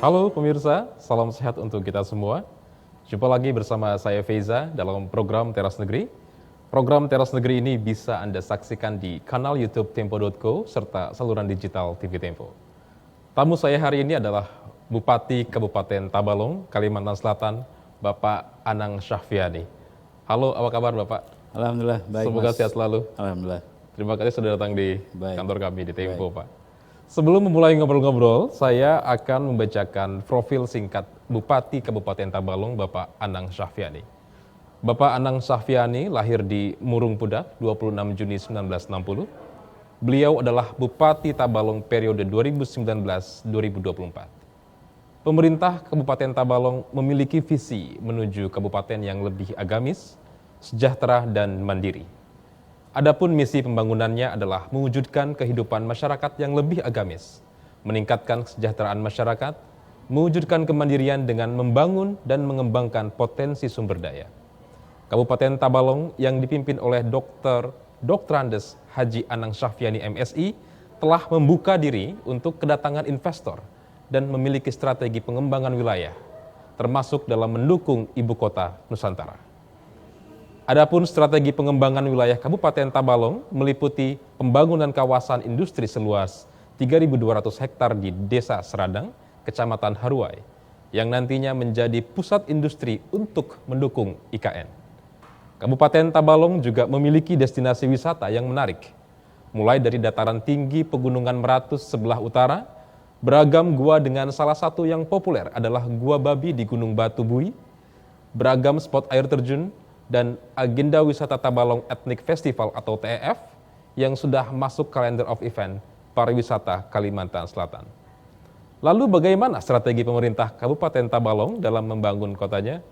Halo pemirsa, salam sehat untuk kita semua. Jumpa lagi bersama saya Feza dalam program Teras Negeri. Program Teras Negeri ini bisa Anda saksikan di kanal YouTube Tempo.co serta saluran digital TV Tempo. Tamu saya hari ini adalah Bupati Kabupaten Tabalong, Kalimantan Selatan, Bapak Anang Syahfiani. Halo, apa kabar Bapak? Alhamdulillah, baik. Semoga Mas. sehat selalu. Alhamdulillah. Terima kasih sudah datang di Baik. kantor kami di Tempo, Pak. Sebelum memulai ngobrol-ngobrol, saya akan membacakan profil singkat Bupati Kabupaten Tabalong, Bapak Anang Syahfiani. Bapak Anang Syahfiani lahir di Murung Pudak, 26 Juni 1960. Beliau adalah Bupati Tabalong periode 2019-2024. Pemerintah Kabupaten Tabalong memiliki visi menuju kabupaten yang lebih agamis, sejahtera, dan mandiri. Adapun misi pembangunannya adalah mewujudkan kehidupan masyarakat yang lebih agamis, meningkatkan kesejahteraan masyarakat, mewujudkan kemandirian dengan membangun dan mengembangkan potensi sumber daya. Kabupaten Tabalong yang dipimpin oleh Dr. Andes Haji Anang Syahfiani MSI telah membuka diri untuk kedatangan investor dan memiliki strategi pengembangan wilayah, termasuk dalam mendukung ibu kota Nusantara. Adapun strategi pengembangan wilayah Kabupaten Tabalong meliputi pembangunan kawasan industri seluas 3.200 hektar di Desa Seradang, Kecamatan Haruai, yang nantinya menjadi pusat industri untuk mendukung IKN. Kabupaten Tabalong juga memiliki destinasi wisata yang menarik, mulai dari dataran tinggi Pegunungan Meratus sebelah utara, beragam gua dengan salah satu yang populer adalah Gua Babi di Gunung Batu Bui, beragam spot air terjun, dan agenda wisata Tabalong Ethnic Festival atau TEF yang sudah masuk kalender of event pariwisata Kalimantan Selatan. Lalu bagaimana strategi pemerintah Kabupaten Tabalong dalam membangun kotanya?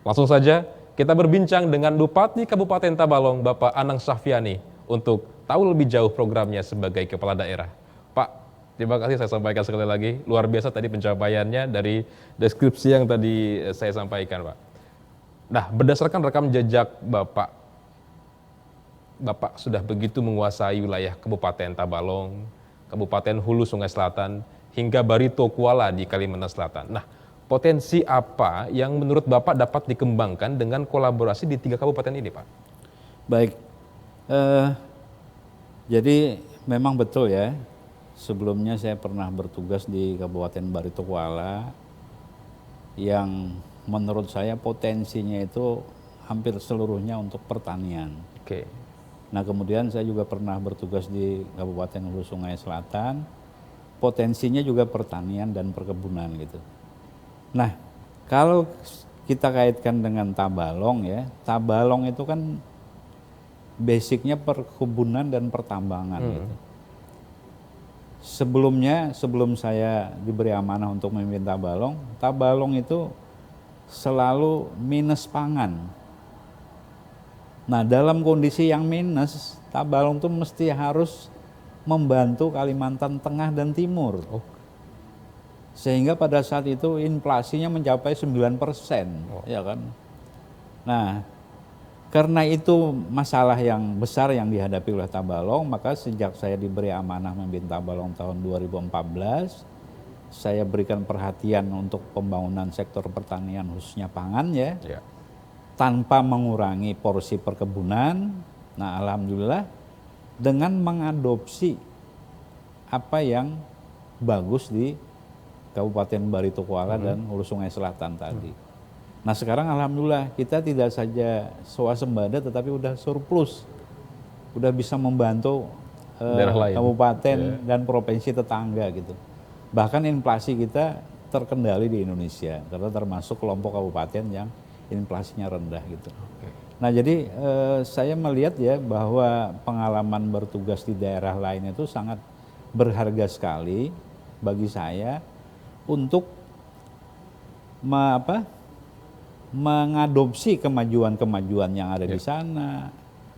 Langsung saja kita berbincang dengan Bupati Kabupaten Tabalong, Bapak Anang Syahfiani, untuk tahu lebih jauh programnya sebagai kepala daerah. Pak, terima kasih saya sampaikan sekali lagi. Luar biasa tadi pencapaiannya dari deskripsi yang tadi saya sampaikan, Pak. Nah, berdasarkan rekam jejak Bapak sudah begitu menguasai wilayah Kabupaten Tabalong, Kabupaten Hulu Sungai Selatan, hingga Barito Kuala di Kalimantan Selatan. Nah, potensi apa yang menurut Bapak dapat dikembangkan dengan kolaborasi di 3 kabupaten ini, Pak? Baik, jadi memang betul ya, sebelumnya saya pernah bertugas di Kabupaten Barito Kuala yang menurut saya potensinya itu hampir seluruhnya untuk pertanian. Oke. Nah, kemudian saya juga pernah bertugas di Kabupaten Hulu Sungai Selatan, potensinya juga pertanian dan perkebunan gitu. Nah, kalau kita kaitkan dengan Tabalong ya, Tabalong itu kan basicnya perkebunan dan pertambangan gitu. Sebelum saya diberi amanah untuk memimpin Tabalong itu selalu minus pangan. Nah, dalam kondisi yang minus, Tabalong itu mesti harus membantu Kalimantan Tengah dan Timur. Sehingga pada saat itu inflasinya mencapai 9%, ya kan? Nah, karena itu masalah yang besar yang dihadapi oleh Tabalong, maka sejak saya diberi amanah memimpin Tabalong tahun 2014, saya berikan perhatian untuk pembangunan sektor pertanian khususnya pangan ya, tanpa mengurangi porsi perkebunan. Nah, alhamdulillah dengan mengadopsi apa yang bagus di Kabupaten Barito Kuala dan Hulu Sungai Selatan tadi. Nah, sekarang alhamdulillah kita tidak saja swasembada tetapi udah surplus, udah bisa membantu kabupaten dan provinsi tetangga gitu. Bahkan inflasi kita terkendali di Indonesia karena termasuk kelompok kabupaten yang inflasinya rendah gitu. Nah, jadi saya melihat ya bahwa pengalaman bertugas di daerah lain itu sangat berharga sekali bagi saya untuk mengadopsi kemajuan-kemajuan yang ada di sana.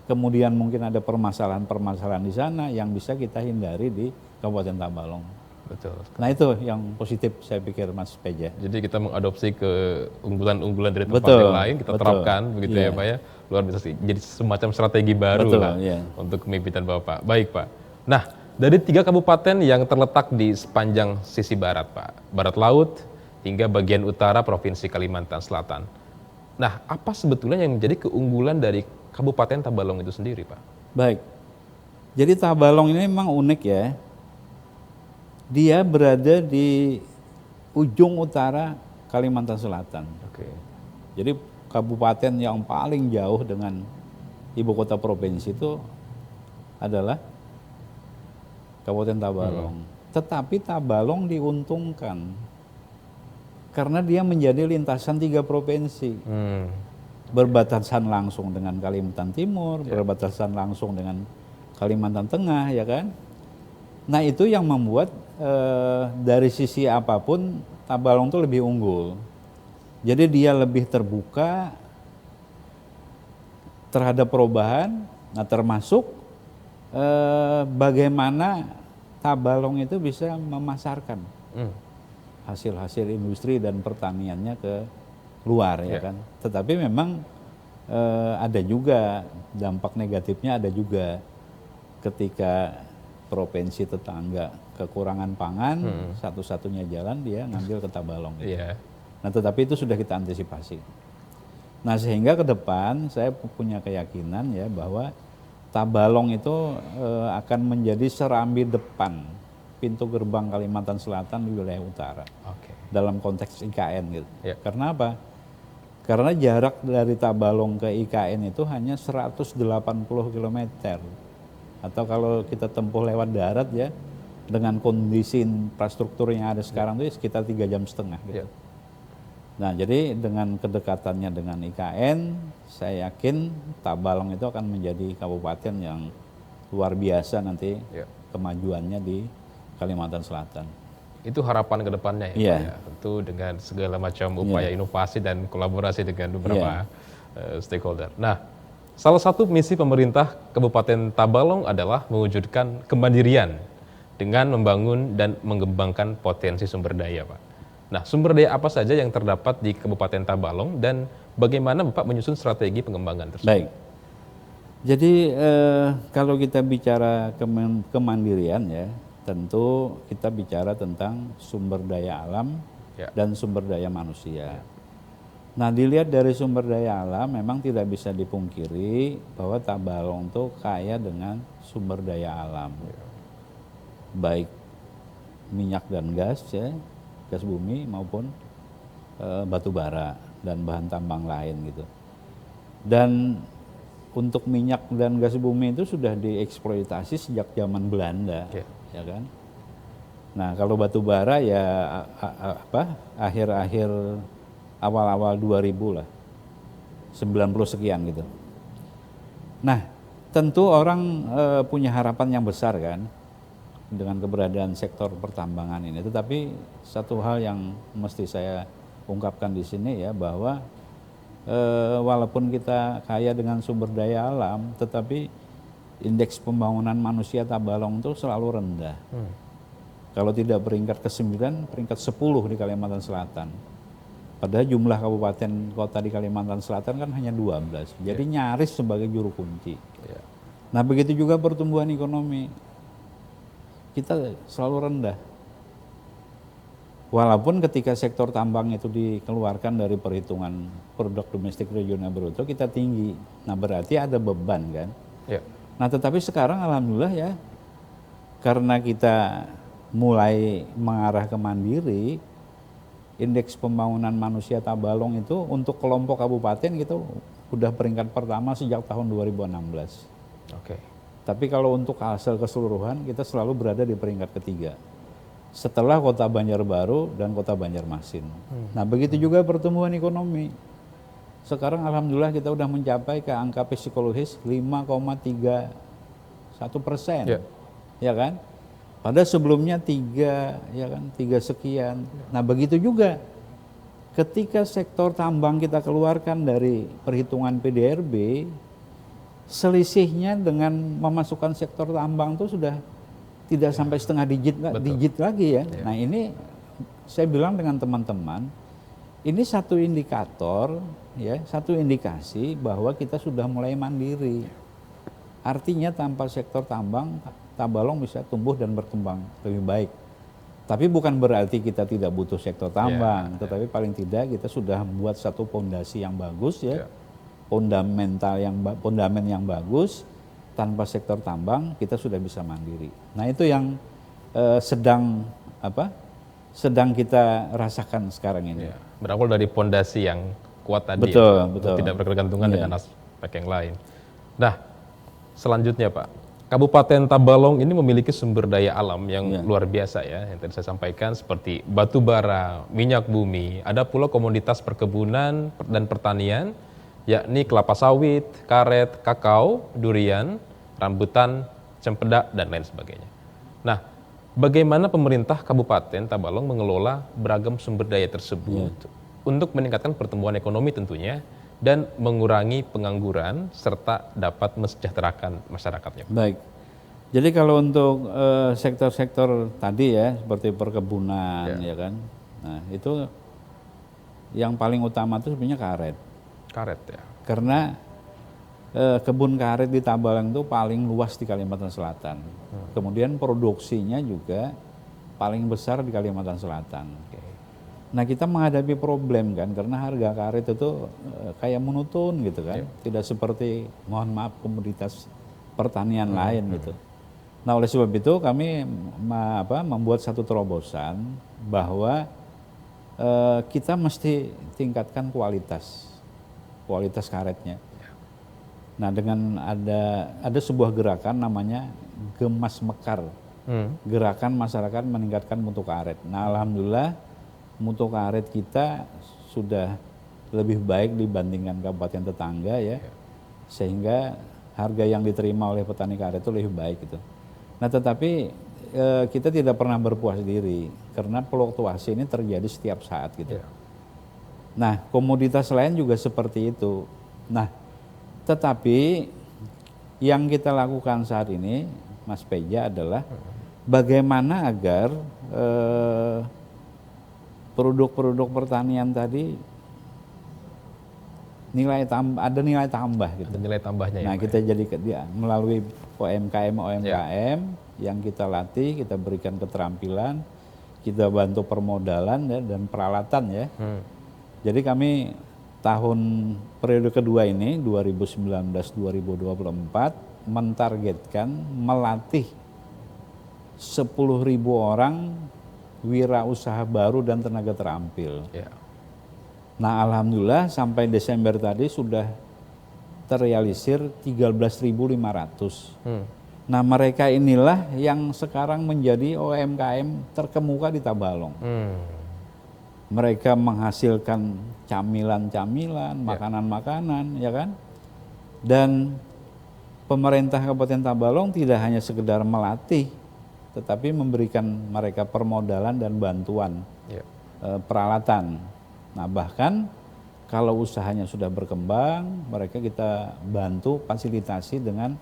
Kemudian mungkin ada permasalahan-permasalahan di sana yang bisa kita hindari di Kabupaten Tabalong. Betul. Nah, itu yang positif saya pikir Mas Peja. Jadi kita mengadopsi keunggulan-unggulan dari tempat yang lain, kita terapkan begitu ya Pak ya. Luar biasa sih. Jadi semacam strategi baru lah untuk kepemimpinan Bapak. Baik Pak. Nah, Dari 3 kabupaten yang terletak di sepanjang sisi barat, Pak, barat laut hingga bagian utara Provinsi Kalimantan Selatan. Nah, apa sebetulnya yang menjadi keunggulan dari Kabupaten Tabalong itu sendiri, Pak? Baik, jadi Tabalong ini memang unik ya. Dia berada di ujung utara Kalimantan Selatan. Oke. Jadi kabupaten yang paling jauh dengan ibu kota provinsi itu adalah Kabupaten Tabalong. Tetapi Tabalong diuntungkan karena dia menjadi lintasan 3 provinsi. Berbatasan langsung dengan Kalimantan Timur, berbatasan langsung dengan Kalimantan Tengah, ya kan? Nah itu yang membuat dari sisi apapun Tabalong itu lebih unggul. Jadi dia lebih terbuka terhadap perubahan, nah termasuk bagaimana Tabalong itu bisa memasarkan hasil-hasil industri dan pertaniannya ke luar, ya kan. Tetapi memang ada juga dampak negatifnya, ada juga ketika provinsi tetangga kekurangan pangan, satu-satunya jalan dia ngambil ke Tabalong. Nah tetapi itu sudah kita antisipasi. Nah sehingga ke depan saya punya keyakinan ya bahwa Tabalong itu akan menjadi serambi depan pintu gerbang Kalimantan Selatan di wilayah utara. Dalam konteks IKN gitu. Karena apa? Karena jarak dari Tabalong ke IKN itu hanya 180 km. Atau kalau kita tempuh lewat darat ya, dengan kondisi infrastruktur yang ada sekarang itu sekitar 3,5 jam gitu. Nah jadi dengan kedekatannya dengan IKN, saya yakin Tabalong itu akan menjadi kabupaten yang luar biasa nanti kemajuannya di Kalimantan Selatan. Itu harapan ke depannya ya, Pak, ya. Tentu dengan segala macam upaya inovasi dan kolaborasi dengan beberapa stakeholder. Nah, salah satu misi pemerintah Kabupaten Tabalong adalah mewujudkan kemandirian dengan membangun dan mengembangkan potensi sumber daya, Pak. Nah, sumber daya apa saja yang terdapat di Kabupaten Tabalong dan bagaimana Bapak menyusun strategi pengembangan tersebut? Baik. Jadi kalau kita bicara kemandirian ya, tentu kita bicara tentang sumber daya alam dan sumber daya manusia. Nah dilihat dari sumber daya alam memang tidak bisa dipungkiri bahwa Tabalong itu kaya dengan sumber daya alam. Baik minyak dan gas ya, gas bumi maupun batu bara dan bahan tambang lain gitu. Dan untuk minyak dan gas bumi itu sudah dieksploitasi sejak zaman Belanda, ya kan. Nah kalau batu bara ya akhir-akhir awal-awal 2000 lah, 90 sekian gitu. Nah tentu orang punya harapan yang besar kan dengan keberadaan sektor pertambangan ini. Tetapi satu hal yang mesti saya ungkapkan di sini ya bahwa walaupun kita kaya dengan sumber daya alam, tetapi indeks pembangunan manusia Tabalong itu selalu rendah. Kalau tidak peringkat ke-9, peringkat 10 di Kalimantan Selatan. Padahal jumlah kabupaten kota di Kalimantan Selatan kan hanya 12. Jadi nyaris sebagai juru kunci. Nah begitu juga pertumbuhan ekonomi. Kita selalu rendah. Walaupun ketika sektor tambang itu dikeluarkan dari perhitungan produk domestik regional bruto kita tinggi. Nah berarti ada beban kan. Nah tetapi sekarang alhamdulillah ya, karena kita mulai mengarah ke mandiri, indeks pembangunan manusia Tabalong itu untuk kelompok kabupaten gitu udah peringkat pertama sejak tahun 2016. Tapi kalau untuk hasil keseluruhan kita selalu berada di peringkat ketiga. Setelah kota Banjarbaru dan kota Banjarmasin. Nah begitu juga pertumbuhan ekonomi. Sekarang alhamdulillah kita udah mencapai ke angka psikologis 5,31%. Ya kan? Padahal sebelumnya 3 sekian. Nah begitu juga ketika sektor tambang kita keluarkan dari perhitungan PDRB, selisihnya dengan memasukkan sektor tambang itu sudah tidak sampai setengah digit lagi ya. Nah ini saya bilang dengan teman-teman, ini satu indikator ya, satu indikasi bahwa kita sudah mulai mandiri. Artinya tanpa sektor tambang Tabalong bisa tumbuh dan berkembang lebih baik. Tapi bukan berarti kita tidak butuh sektor tambang, tetapi paling tidak kita sudah membuat satu fondasi yang bagus ya, fondamen yang bagus. Tanpa sektor tambang kita sudah bisa mandiri. Nah itu yang sedang kita rasakan sekarang ini. Berawal dari fondasi yang kuat tadi, betul. Tidak bergantungan dengan aspek yang lain. Nah, selanjutnya Pak, Kabupaten Tabalong ini memiliki sumber daya alam yang luar biasa ya, yang tadi saya sampaikan seperti batu bara, minyak bumi, ada pula komoditas perkebunan dan pertanian, yakni kelapa sawit, karet, kakao, durian, rambutan, cempedak, dan lain sebagainya. Nah, bagaimana pemerintah Kabupaten Tabalong mengelola beragam sumber daya tersebut untuk meningkatkan pertumbuhan ekonomi tentunya, dan mengurangi pengangguran serta dapat mesejahterakan masyarakatnya. Baik. Jadi kalau untuk sektor-sektor tadi ya seperti perkebunan ya kan. Nah, itu yang paling utama itu sebenarnya karet. Karet ya. Karena kebun karet di Tabalong itu paling luas di Kalimantan Selatan. Kemudian produksinya juga paling besar di Kalimantan Selatan. Nah kita menghadapi problem kan karena harga karet itu kayak monoton gitu kan, tidak seperti mohon maaf komoditas pertanian lain gitu. Nah oleh sebab itu kami membuat satu terobosan bahwa kita mesti tingkatkan kualitas karetnya. Nah dengan ada sebuah gerakan namanya Gemas Mekar, gerakan masyarakat meningkatkan mutu karet. Nah alhamdulillah mutu karet kita sudah lebih baik dibandingkan kabupaten tetangga ya, sehingga harga yang diterima oleh petani karet itu lebih baik gitu. Nah tetapi kita tidak pernah berpuas diri karena fluktuasi ini terjadi setiap saat gitu. Nah komoditas lain juga seperti itu. Nah tetapi yang kita lakukan saat ini Mas Peja adalah bagaimana agar produk-produk pertanian tadi ada nilai tambah gitu. Ada nilai tambahnya. Nah kita jadi melalui UMKM yang kita latih, kita berikan keterampilan, kita bantu permodalan dan peralatan ya. Jadi kami tahun periode kedua ini 2019-2024 mentargetkan melatih 10.000 orang wirausaha baru dan tenaga terampil. Nah alhamdulillah sampai Desember tadi sudah terrealisir 13.500. Nah mereka inilah yang sekarang menjadi UMKM terkemuka di Tabalong. Mereka menghasilkan camilan-camilan, makanan-makanan, ya kan? Dan pemerintah Kabupaten Tabalong tidak hanya sekedar melatih, tetapi memberikan mereka permodalan dan bantuan peralatan. Nah bahkan kalau usahanya sudah berkembang, mereka kita bantu fasilitasi dengan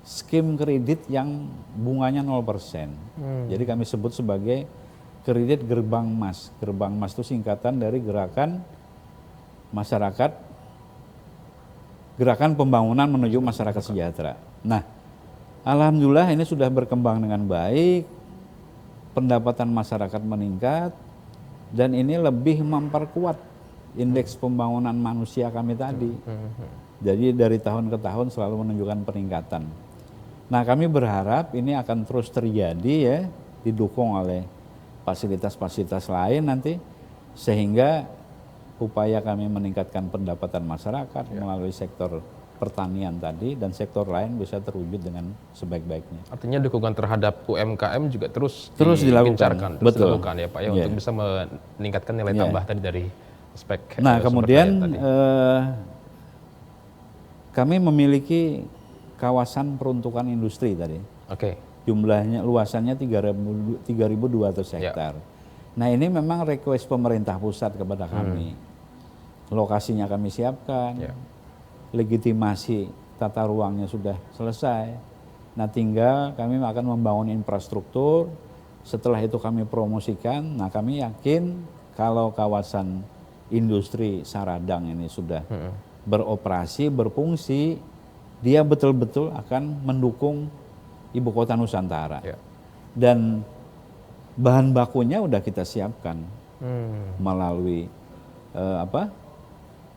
skim kredit yang bunganya 0%. Jadi kami sebut sebagai kredit gerbang emas. Gerbang emas itu singkatan dari gerakan masyarakat, gerakan pembangunan menuju masyarakat sejahtera. Nah alhamdulillah ini sudah berkembang dengan baik, pendapatan masyarakat meningkat, dan ini lebih memperkuat indeks pembangunan manusia kami tadi. Jadi dari tahun ke tahun selalu menunjukkan peningkatan. Nah kami berharap ini akan terus terjadi ya, didukung oleh fasilitas-fasilitas lain nanti, sehingga upaya kami meningkatkan pendapatan masyarakat melalui sektor pertanian tadi dan sektor lain bisa terwujud dengan sebaik-baiknya. Artinya dukungan terhadap UMKM juga terus dilakukan. Terus dilakukan ya Pak ya, untuk bisa meningkatkan nilai tambah tadi dari aspek. Nah kemudian kami memiliki kawasan peruntukan industri tadi. Jumlahnya luasannya 3.200 hektar. Nah ini memang request pemerintah pusat kepada kami. Lokasinya kami siapkan. Legitimasi tata ruangnya sudah selesai. Nah tinggal kami akan membangun infrastruktur. Setelah itu kami promosikan. Nah kami yakin kalau kawasan industri Saradang ini sudah beroperasi, berfungsi, dia betul-betul akan mendukung ibu kota Nusantara. Ya. Dan bahan bakunya udah kita siapkan melalui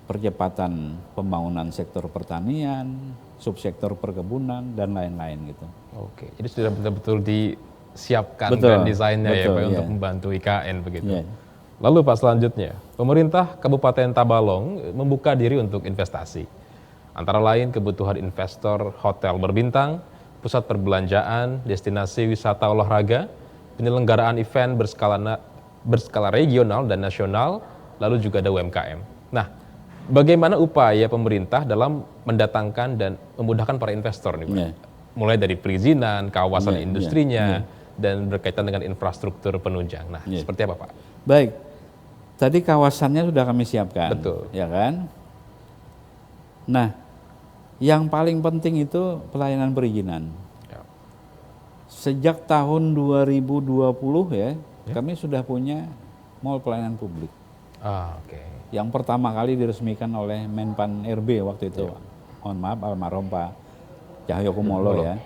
percepatan pembangunan sektor pertanian, subsektor perkebunan dan lain-lain gitu. Oke, jadi sudah betul-betul disiapkan Betul, grand desainnya ya betul, Pak iya. untuk membantu IKN begitu. Iya. Lalu Pak selanjutnya, pemerintah Kabupaten Tabalong membuka diri untuk investasi. Antara lain kebutuhan investor hotel berbintang, pusat perbelanjaan, destinasi wisata olahraga, penyelenggaraan event berskala regional dan nasional, lalu juga ada UMKM. Nah, bagaimana upaya pemerintah dalam mendatangkan dan memudahkan para investor nih Pak? Iya. Mulai dari perizinan, kawasan Iya, industrinya, iya. dan berkaitan dengan infrastruktur penunjang. Nah, Iya. seperti apa Pak? Baik, tadi kawasannya sudah kami siapkan, Betul. ya kan? Nah, yang paling penting itu pelayanan perizinan. Ya. Sejak tahun 2020 ya, kami sudah punya mall pelayanan publik. Oke. Yang pertama kali diresmikan oleh Menpan RB waktu itu. Mohon maaf, almarhum Pak Cahyokumolo ya.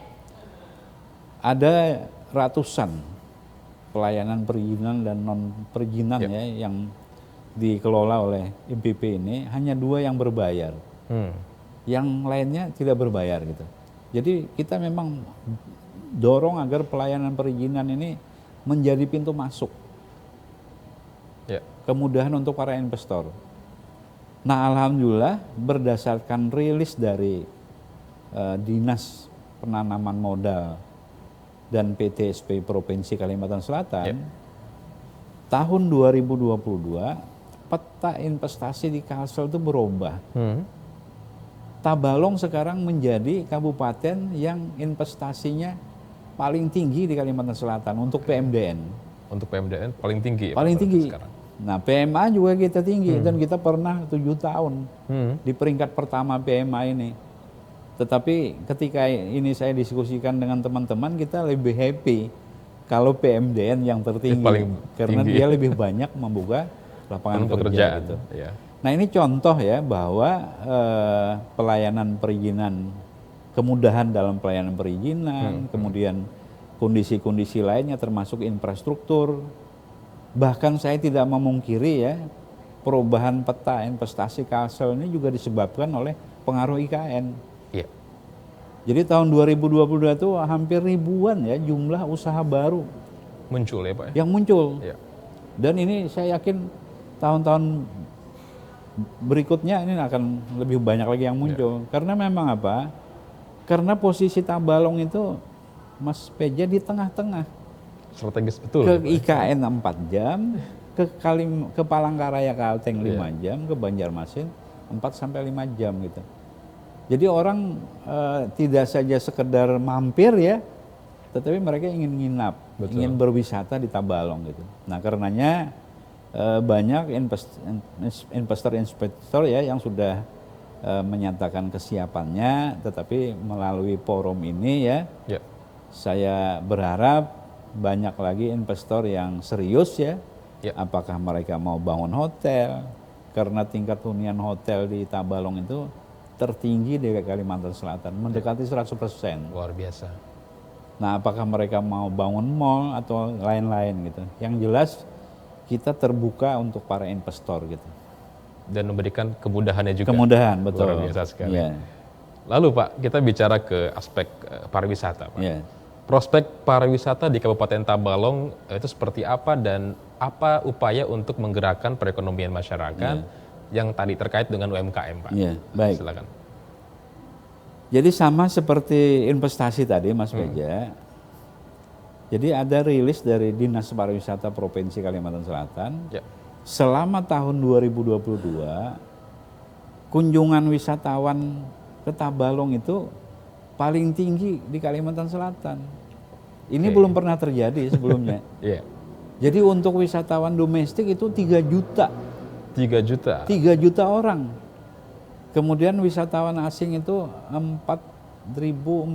Ada ratusan pelayanan perizinan dan non perizinan ya yang dikelola oleh IPP ini, hanya 2 yang berbayar. Yang lainnya tidak berbayar gitu. Jadi kita memang dorong agar pelayanan perizinan ini menjadi pintu masuk, Ya. kemudahan untuk para investor. Nah, alhamdulillah berdasarkan rilis dari Dinas Penanaman Modal dan PTSP Provinsi Kalimantan Selatan, tahun 2022 peta investasi di Kalsel itu berubah. Tabalong sekarang menjadi kabupaten yang investasinya paling tinggi di Kalimantan Selatan untuk PMDN. Untuk PMDN paling tinggi ya Pak, Paling berarti tinggi. sekarang. Nah, PMA juga kita tinggi dan kita pernah 7 tahun di peringkat pertama PMA ini. Tetapi ketika ini saya diskusikan dengan teman-teman, kita lebih happy kalau PMDN yang tertinggi Paling karena tinggi. dia lebih banyak membuka lapangan kerja Pekerjaan. gitu. Ya. Nah, ini contoh ya bahwa pelayanan perizinan, kemudahan dalam pelayanan perizinan, kemudian kondisi-kondisi lainnya termasuk infrastruktur. Bahkan saya tidak memungkiri ya, perubahan peta investasi Kalsel ini juga disebabkan oleh pengaruh IKN. Iya. Jadi tahun 2022 itu hampir ribuan ya jumlah usaha baru Muncul ya Pak ya? yang muncul. Iya. Dan ini saya yakin tahun-tahun berikutnya ini akan lebih banyak lagi yang muncul. Karena memang apa? Karena posisi Tabalong itu Mas Peja di tengah-tengah. Strategis betul. Ke Pak. IKN 4 jam, ke Palangkaraya Kalteng 5 jam, ke Banjarmasin 4 sampai 5 jam gitu. Jadi orang tidak saja sekedar mampir ya, tetapi mereka ingin nginap, ingin berwisata di Tabalong gitu. Nah, karenanya banyak investor ya yang sudah menyatakan kesiapannya, tetapi melalui forum ini ya, saya berharap banyak lagi investor yang serius ya. Apakah mereka mau bangun hotel, karena tingkat hunian hotel di Tabalong itu tertinggi di Kalimantan Selatan, mendekati 100%. Luar biasa. Nah, apakah mereka mau bangun mall atau lain-lain gitu. Yang jelas kita terbuka untuk para investor gitu. Dan memberikan kemudahannya juga. Kemudahan, betul. Luar biasa sekali. Yeah. Lalu Pak, kita bicara ke aspek pariwisata Pak. Yeah. Prospek pariwisata di Kabupaten Tabalong itu seperti apa dan apa upaya untuk menggerakkan perekonomian masyarakat yang tadi terkait dengan UMKM Pak? Iya, baik. Silakan. Jadi sama seperti investasi tadi Mas Beja. Jadi ada rilis dari Dinas Pariwisata Provinsi Kalimantan Selatan. Selama tahun 2022 kunjungan wisatawan ke Tabalong itu paling tinggi di Kalimantan Selatan. Ini belum pernah terjadi sebelumnya. Jadi untuk wisatawan domestik itu 3 juta. 3 juta? 3 juta orang. Kemudian wisatawan asing itu 4.400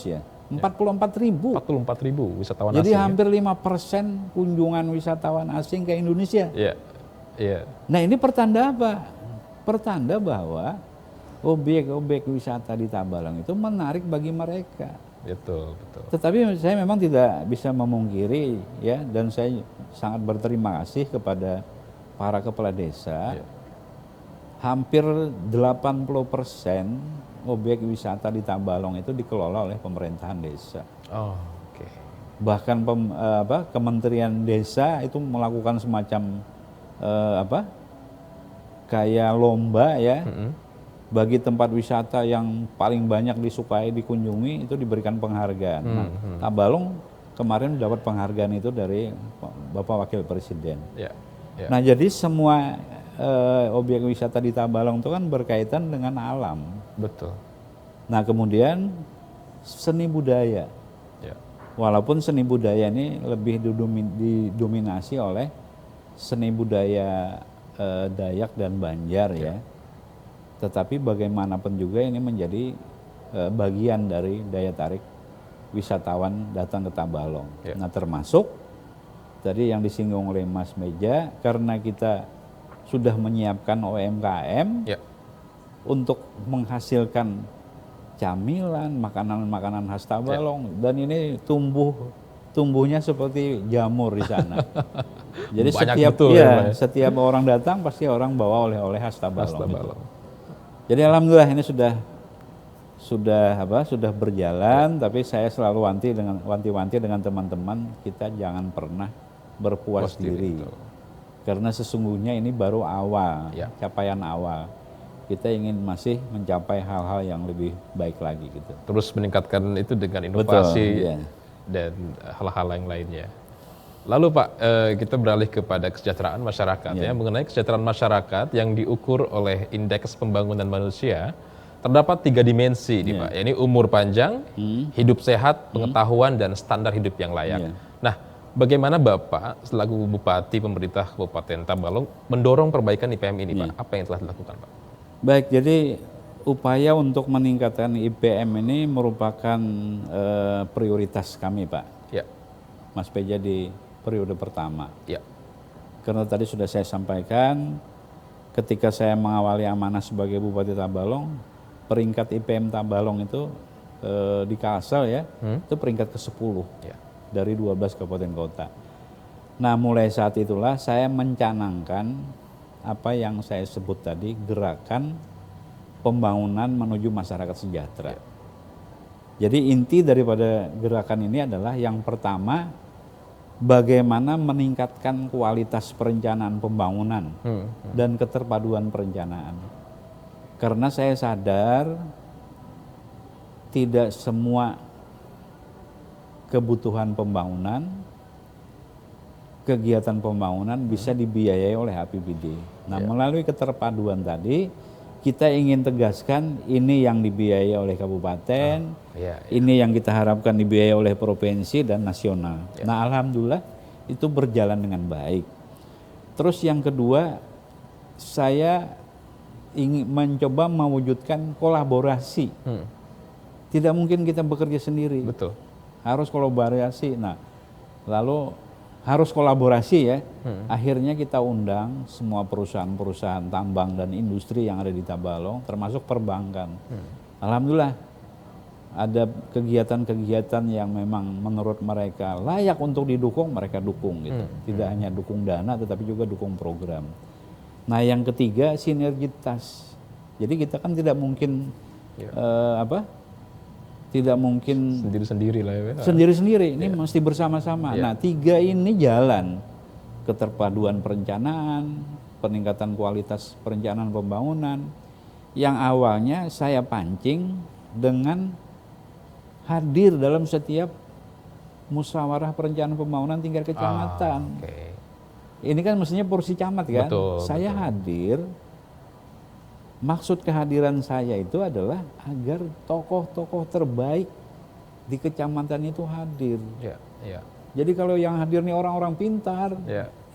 ya. 44.000. 44.000 wisatawan Jadi asing. hampir 5% kunjungan wisatawan asing ke Indonesia. Iya. Nah, ini pertanda apa? Pertanda bahwa objek-objek wisata di Tabalong itu menarik bagi mereka. Betul, betul. Tetapi saya memang tidak bisa memungkiri ya, dan saya sangat berterima kasih kepada para kepala desa. Ya. Hampir 80% objek wisata di Tabalong itu dikelola oleh pemerintahan desa. Oh, oke. Bahkan Kementerian Desa itu melakukan semacam kayak lomba ya. Bagi tempat wisata yang paling banyak disukai dikunjungi itu diberikan penghargaan. Nah, Tabalong kemarin dapat penghargaan itu dari Bapak Wakil Presiden. Ya, ya. Nah, jadi semua objek wisata di Tabalong itu kan berkaitan dengan alam. Betul. Nah, kemudian seni budaya. Ya. Walaupun seni budaya ini lebih didominasi oleh seni budaya Dayak dan Banjar ya. Tetapi bagaimanapun juga ini menjadi bagian dari daya tarik wisatawan datang ke Tabalong. Ya. Nah, termasuk tadi yang disinggung oleh Mas Meja, karena kita sudah menyiapkan UMKM Ya. untuk menghasilkan camilan, makanan-makanan khas Tabalong, dan ini tumbuhnya seperti jamur di sana. Jadi Banyak betul ya, Pak, ya. setiap orang datang pasti orang bawa oleh-oleh khas Tabalong. Khas Tabalong. Jadi alhamdulillah ini sudah berjalan, tapi saya selalu wanti-wanti dengan teman-teman, kita jangan pernah berpuas diri. Betul. Karena sesungguhnya ini baru awal, Ya. capaian awal. Kita ingin masih mencapai hal-hal yang lebih baik lagi gitu. Terus meningkatkan itu dengan inovasi iya. dan hal-hal yang lainnya. Lalu Pak, kita beralih kepada kesejahteraan masyarakat ya. Mengenai kesejahteraan masyarakat yang diukur oleh Indeks Pembangunan Manusia, terdapat 3 dimensi nih Pak. Ini umur panjang, hidup sehat, pengetahuan, dan standar hidup yang layak. Nah, bagaimana Bapak selaku Bupati Pemerintah Kabupaten Tabalong mendorong perbaikan IPM ini Pak? Apa yang telah dilakukan Pak? Baik, jadi upaya untuk meningkatkan IPM ini merupakan prioritas kami Pak. Ya. Mas Peja di periode pertama. Ya. Karena tadi sudah saya sampaikan, ketika saya mengawali amanah sebagai Bupati Tabalong, peringkat IPM Tabalong itu di Kalsel ya, itu peringkat ke-10 Ya. dari 12 kabupaten kota. Nah, mulai saat itulah saya mencanangkan apa yang saya sebut tadi, gerakan pembangunan menuju masyarakat sejahtera. Jadi inti daripada gerakan ini adalah yang pertama, bagaimana meningkatkan kualitas perencanaan pembangunan dan keterpaduan perencanaan. Karena saya sadar tidak semua kebutuhan pembangunan, kegiatan pembangunan bisa dibiayai oleh APBD. Nah, melalui keterpaduan tadi, kita ingin tegaskan ini yang dibiayai oleh kabupaten, ini yang kita harapkan dibiayai oleh provinsi dan nasional. Nah, alhamdulillah itu berjalan dengan baik. Terus yang kedua, saya ingin mencoba mewujudkan kolaborasi. Tidak mungkin kita bekerja sendiri. Betul. Harus kolaborasi. Nah, lalu harus kolaborasi ya. Akhirnya kita undang semua perusahaan-perusahaan tambang dan industri yang ada di Tabalong, termasuk perbankan. Alhamdulillah ada kegiatan-kegiatan yang memang menurut mereka layak untuk didukung, mereka dukung gitu. Tidak hanya dukung dana, tetapi juga dukung program. Nah, yang ketiga, sinergitas. Jadi kita kan tidak mungkin tidak mungkin sendiri-sendiri lah ya. Sendiri-sendiri, ini mesti bersama-sama. Nah, 3 ini jalan. Keterpaduan perencanaan, peningkatan kualitas perencanaan pembangunan, yang awalnya saya pancing dengan hadir dalam setiap musyawarah perencanaan pembangunan tingkat kecamatan. Ini kan mestinya porsi camat kan? Saya hadir. Maksud kehadiran saya itu adalah agar tokoh-tokoh terbaik di kecamatan itu hadir. Jadi kalau yang hadir nih orang-orang pintar,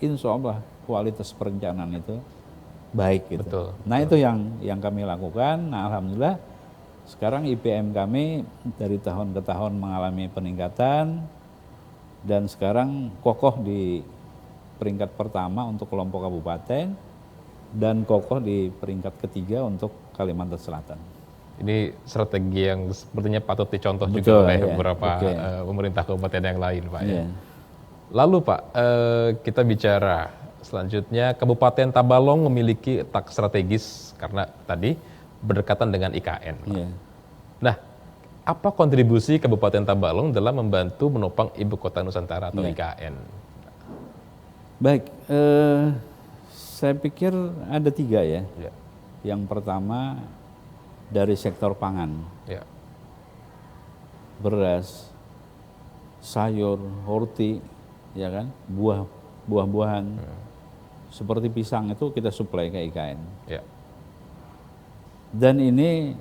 insya Allah kualitas perencanaan itu baik gitu. Nah, itu yang kami lakukan. Nah, alhamdulillah sekarang IPM kami dari tahun ke tahun mengalami peningkatan dan sekarang kokoh di peringkat pertama untuk kelompok kabupaten dan kokoh di peringkat ketiga untuk Kalimantan Selatan. Ini strategi yang sepertinya patut dicontoh Betul, juga oleh iya. beberapa Oke. pemerintah kabupaten yang lain, Pak. Ya. Iya. Lalu Pak, kita bicara selanjutnya Kabupaten Tabalong memiliki letak strategis karena tadi berdekatan dengan IKN, Pak. Iya. Nah, apa kontribusi Kabupaten Tabalong dalam membantu menopang Ibu Kota Nusantara atau IKN? Baik, saya pikir ada 3 ya. Ya, Yang pertama dari sektor pangan, ya, beras, sayur, horti, ya kan, buah-buahan, seperti pisang itu kita suplai ke IKN. ya, Dan ini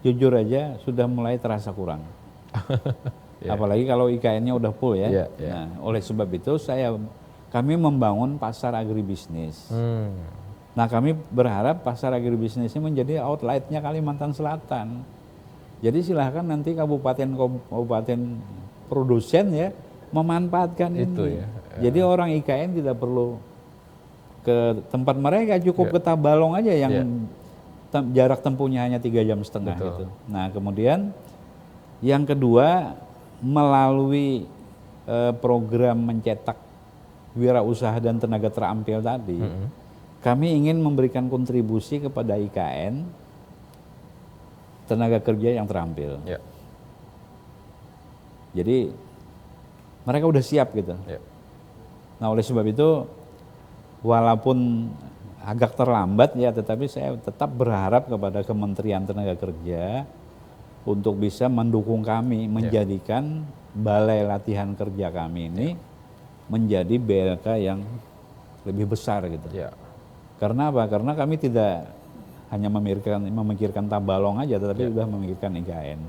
jujur aja sudah mulai terasa kurang. Ya. Apalagi kalau IKN-nya udah full ya. Ya, ya. Nah, oleh sebab itu kami membangun pasar agribisnis. Nah, kami berharap pasar agribisnis ini menjadi outletnya Kalimantan Selatan. Jadi silahkan nanti kabupaten produsen ya memanfaatkan Itu ini. ya. Jadi orang IKN tidak perlu ke tempat mereka, cukup ke Tabalong aja yang jarak tempuhnya hanya 3,5 jam gitu. Nah, kemudian yang kedua melalui program mencetak wirausaha dan tenaga terampil tadi, kami ingin memberikan kontribusi kepada IKN tenaga kerja yang terampil. Ya. Jadi mereka udah siap gitu. Ya. Nah, oleh sebab itu walaupun agak terlambat ya, tetapi saya tetap berharap kepada Kementerian Tenaga Kerja untuk bisa mendukung kami menjadikan balai latihan kerja kami ini menjadi BLK yang lebih besar gitu. Ya. Karena apa? Karena kami tidak hanya memikirkan Tabalong aja, tetapi sudah memikirkan IKN.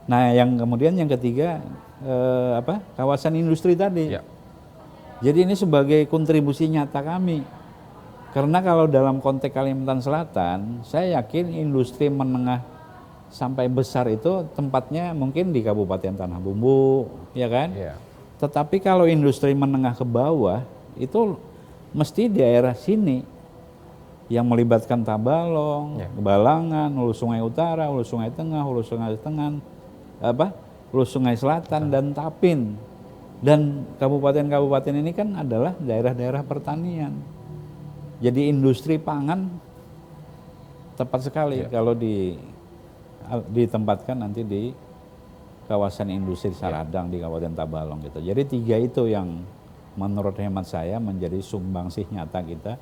Nah, yang ketiga kawasan industri tadi. Ya. Jadi ini sebagai kontribusi nyata kami. Karena kalau dalam konteks Kalimantan Selatan, saya yakin industri menengah sampai besar itu tempatnya mungkin di Kabupaten Tanah Bumbu, ya kan? Ya. Tetapi kalau industri menengah ke bawah itu mesti di daerah sini yang melibatkan Tabalong, Balangan, Hulu Sungai Utara, Hulu Sungai Tengah, Hulu Sungai Selatan dan Tapin. Dan kabupaten-kabupaten ini kan adalah daerah-daerah pertanian. Jadi industri pangan tepat sekali kalau ditempatkan nanti di kawasan industri Saradang di Kabupaten Tabalong gitu. Jadi 3 itu yang menurut hemat saya menjadi sumbangsih nyata kita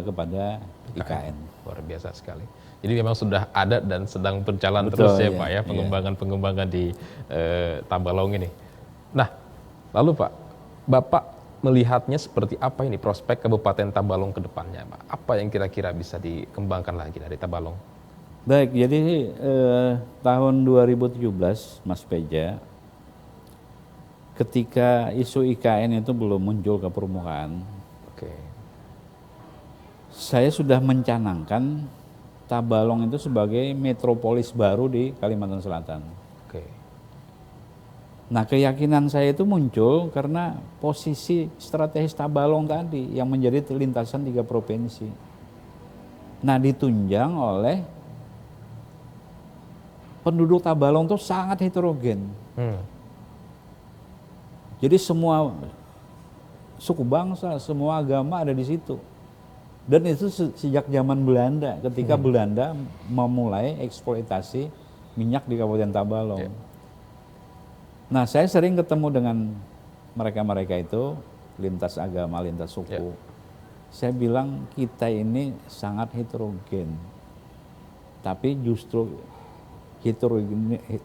kepada IKN. Luar biasa sekali. Jadi memang sudah ada dan sedang berjalan Betul, terus ya iya, Pak ya pengembangan di Tabalong ini. Nah, lalu Pak, Bapak melihatnya seperti apa ini prospek Kabupaten Tabalong ke depannya Pak? Apa yang kira-kira bisa dikembangkan lagi dari Tabalong? Baik, jadi tahun 2017 Mas Peja, ketika isu IKN itu belum muncul ke permukaan, saya sudah mencanangkan Tabalong itu sebagai metropolis baru di Kalimantan Selatan. Nah, keyakinan saya itu muncul karena posisi strategis Tabalong tadi yang menjadi lintasan 3 provinsi. Nah, ditunjang oleh penduduk Tabalong itu sangat heterogen. Jadi semua suku bangsa, semua agama ada di situ. Dan itu sejak zaman Belanda, ketika Belanda memulai eksploitasi minyak di Kabupaten Tabalong. Nah, saya sering ketemu dengan mereka-mereka itu, lintas agama, lintas suku. Saya bilang kita ini sangat heterogen. Tapi justru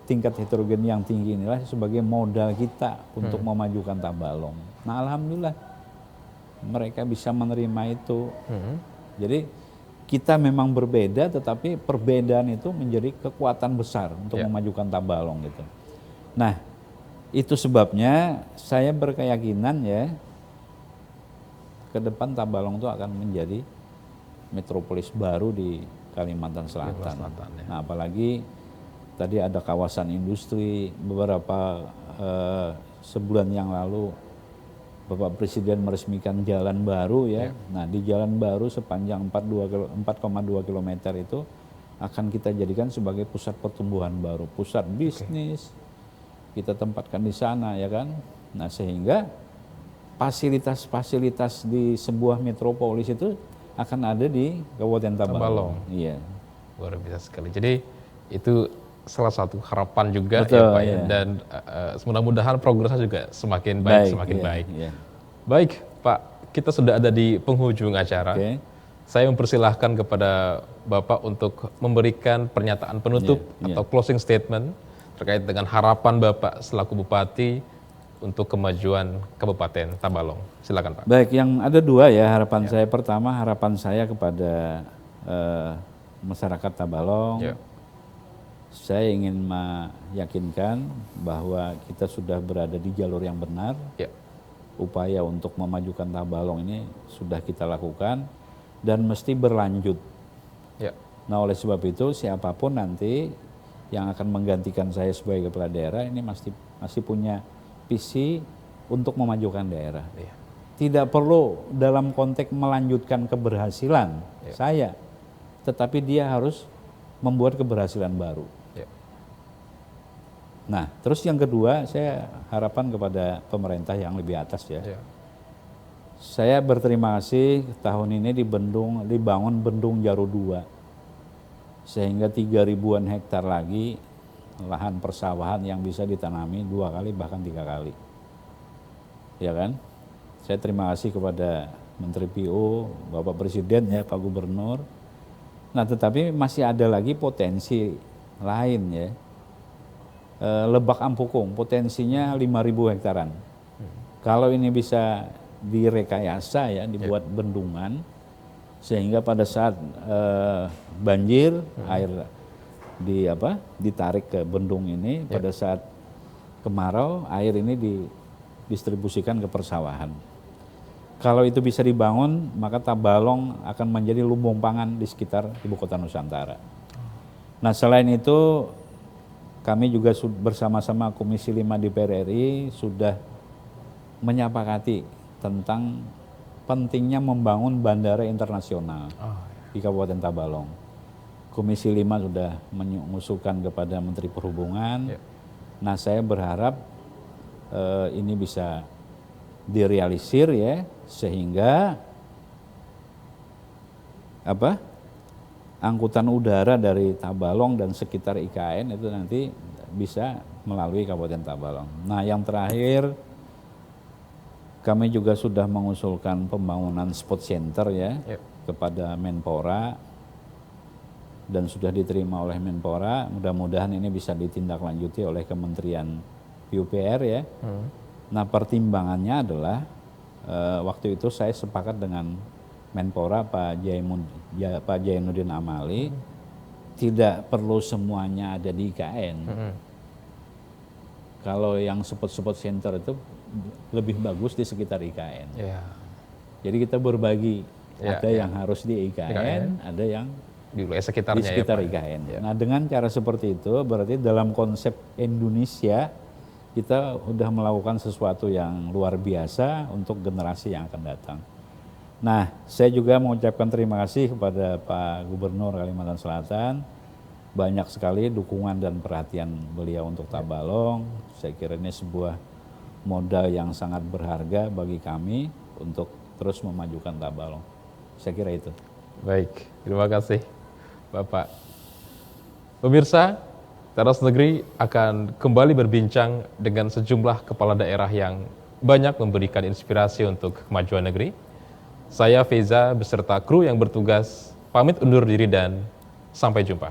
tingkat heterogen yang tinggi inilah sebagai modal kita untuk memajukan Tabalong. Nah, alhamdulillah mereka bisa menerima itu. Jadi kita memang berbeda, tetapi perbedaan itu menjadi kekuatan besar untuk memajukan Tabalong gitu. Nah, itu sebabnya saya berkeyakinan ya ke depan Tabalong itu akan menjadi metropolis baru di Kalimantan Selatan. Nah, apalagi tadi ada kawasan industri, beberapa sebulan yang lalu Bapak Presiden meresmikan jalan baru ya. Nah, di jalan baru sepanjang 4,2 km itu akan kita jadikan sebagai pusat pertumbuhan baru, pusat bisnis. Kita tempatkan di sana ya kan. Nah, sehingga fasilitas-fasilitas di sebuah metropolis itu akan ada di Kabupaten Tabalong. Iya. Luar biasa sekali. Jadi itu salah satu harapan juga Betul, ya Pak ya. iya. Dan mudah-mudahan progresnya juga semakin baik, semakin iya, baik. iya. Baik Pak, kita sudah ada di penghujung acara. Oke. Saya mempersilahkan kepada Bapak untuk memberikan pernyataan penutup Iya, atau closing statement terkait dengan harapan Bapak selaku Bupati untuk kemajuan Kabupaten Tabalong. Silakan Pak. Baik, yang ada dua ya harapan saya. Pertama, harapan saya kepada masyarakat Tabalong. Ya. Saya ingin meyakinkan bahwa kita sudah berada di jalur yang benar. Ya. Upaya untuk memajukan Tabalong ini sudah kita lakukan dan mesti berlanjut. Ya. Nah, oleh sebab itu siapapun nanti yang akan menggantikan saya sebagai kepala daerah ini masih punya visi untuk memajukan daerah. Ya. Tidak perlu dalam konteks melanjutkan keberhasilan saya, tetapi dia harus membuat keberhasilan baru. Ya. Nah, terus yang kedua, saya harapan kepada pemerintah yang lebih atas ya. Ya. Saya berterima kasih tahun ini dibangun Bendung Jaru 2. Sehingga 3.000-an hektar lagi lahan persawahan yang bisa ditanami 2 kali bahkan 3 kali. Ya kan? Saya terima kasih kepada Menteri PU, Bapak Presiden ya, Pak Gubernur. Nah, tetapi masih ada lagi potensi lain ya. Lebak Ampukung potensinya 5.000 hektaran. Kalau ini bisa direkayasa ya, dibuat bendungan sehingga pada saat banjir air ditarik ke bendung ini, pada saat kemarau air ini didistribusikan ke persawahan. Kalau itu bisa dibangun, maka Tabalong akan menjadi lumbung pangan di sekitar ibu kota Nusantara. Nah, selain itu kami juga bersama-sama Komisi 5 DPR RI sudah menyepakati tentang pentingnya membangun bandara internasional di Kabupaten Tabalong. Komisi 5 sudah mengusulkan kepada Menteri Perhubungan. Nah, saya berharap ini bisa direalisir ya, sehingga angkutan udara dari Tabalong dan sekitar IKN itu nanti bisa melalui Kabupaten Tabalong. Nah, yang terakhir kami juga sudah mengusulkan pembangunan sport center ya kepada Menpora dan sudah diterima oleh Menpora. Mudah-mudahan ini bisa ditindaklanjuti oleh Kementerian PUPR ya. Nah, pertimbangannya adalah waktu itu saya sepakat dengan Menpora Pak Jainuddin Amali, tidak perlu semuanya ada di IKN. Kalau yang sport center itu lebih bagus di sekitar IKN. Jadi kita berbagi, ada yang harus di IKN, ada yang di sekitarnya di sekitar IKN. Nah, dengan cara seperti itu berarti dalam konsep Indonesia kita sudah melakukan sesuatu yang luar biasa untuk generasi yang akan datang. Nah, saya juga mengucapkan terima kasih kepada Pak Gubernur Kalimantan Selatan. Banyak sekali dukungan dan perhatian beliau untuk Tabalong. Saya kira ini sebuah modal yang sangat berharga bagi kami untuk terus memajukan Tabalong. Saya kira itu. Baik, terima kasih Bapak. Pemirsa, Teras Negeri akan kembali berbincang dengan sejumlah kepala daerah yang banyak memberikan inspirasi untuk kemajuan negeri. Saya Feza beserta kru yang bertugas pamit undur diri dan sampai jumpa.